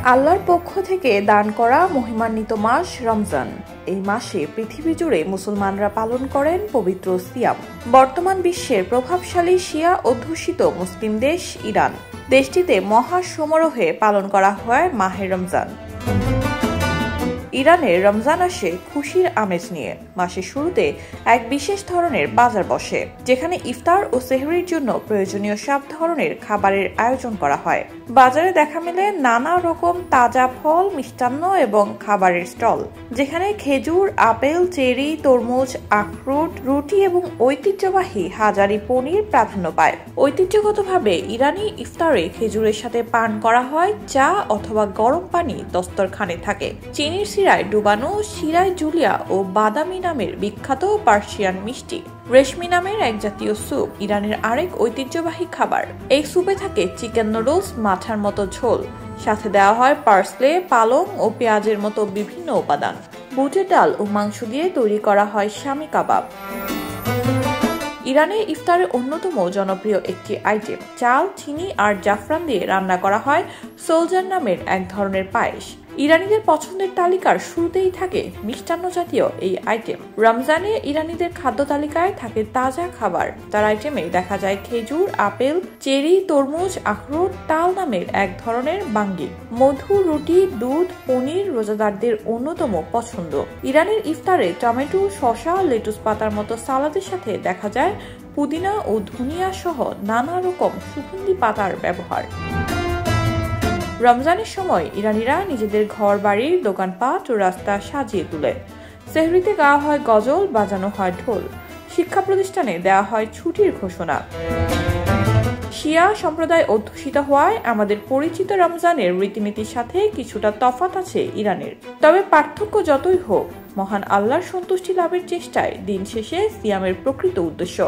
আল্লাহর পক্ষ থেকে দান করা মহিমান্বিত মাস রমজান। এই মাসে পৃথিবী জুড়ে মুসলমানরা পালন করেন পবিত্র সিয়াম। বর্তমান বিশ্বের প্রভাবশালী শিয়া অধ্যুষিত মুসলিম দেশ ইরান। দেশটিতে মহা সমারোহে পালন করা হয় মাহে রমজান। ইরানের রমজান আসে খুশির আমেজ নিয়ে। মাসের শুরুতে এক বিশেষ ধরনের বাজার বসে, যেখানে ইফতার ও সেহরির জন্য প্রয়োজনীয় সব ধরনের খাবারের আয়োজন করা হয়। বাজারে দেখা মেলে নানা রকম তাজা ফল, মিষ্টান্ন এবং খাবারের স্টল, যেখানে খেজুর, আপেল, চেরি, তরমুজ, আখরোট, রুটি এবং ঐতিহ্যবাহী হাজারি পনির প্রাধান্য পায়। ঐতিহ্যগতভাবে ইরানি ইফতারে খেজুরের সাথে পান করা হয় চা অথবা গরম পানি দস্তরখানে থাকে। চিনির সিরায় ডুবানো শিরায় জুলিয়া ও বাদামি নামের বিখ্যাত পার্সিয়ান মিষ্টি। রেশমি নামের এক জাতীয় স্যুপ ইরানের আরেক ঐতিহ্যবাহী খাবার। এই স্যুপে থাকে চিকেন নুডলস, মাথার মতো ঝোল, সাথে দেওয়া হয় পার্সলে, পালং ও পেঁয়াজের মতো বিভিন্ন উপাদান। বুটের ডাল ও মাংস দিয়ে তৈরি করা হয় শামি কাবাব। ইরানের ইফতারের অন্যতম জনপ্রিয় একটি আইটেম, চাল, চিনি আর জাফরান দিয়ে রান্না করা হয় সোলজার নামের এক ধরনের পায়েস। ইরানিদের পছন্দের তালিকার শুরুতেই থাকে মিষ্টান্ন জাতীয় এই আইটেম। রমজানে ইরানিদের খাদ্য তালিকায় থাকে তাজা খাবার। তার আইটেমে দেখা যায় খেজুর, আপেল, চেরি, তরমুজ, আখরোট, তাল নামের এক ধরনের বাঙ্গি। মধু, রুটি, দুধ, পনির রোজাদারদের অন্যতম পছন্দ। ইরানের ইফতারে টমেটো, শসা, লেটুস পাতার মতো সালাদের সাথে দেখা যায় পুদিনা ও ধনিয়া সহ নানা রকম সুগন্ধি পাতার ব্যবহার। রমজানের সময় ইরানিরা নিজেদের ঘর, বাড়ির, দোকানপাট ও রাস্তা সাজিয়ে তোলে। সেহরিতে গাওয়া হয় গজল, বাজানো হয় ঢোল। শিক্ষা প্রতিষ্ঠানে দেওয়া হয় ছুটির ঘোষণা। শিয়া সম্প্রদায় অধ্যুষিত হওয়ায় আমাদের পরিচিত রমজানের রীতিনীতির সাথে কিছুটা তফাৎ আছে ইরানের। তবে পার্থক্য যতই হোক, মহান আল্লাহর সন্তুষ্টি লাভের চেষ্টায় দিন শেষে সিয়ামের প্রকৃত উদ্দেশ্য।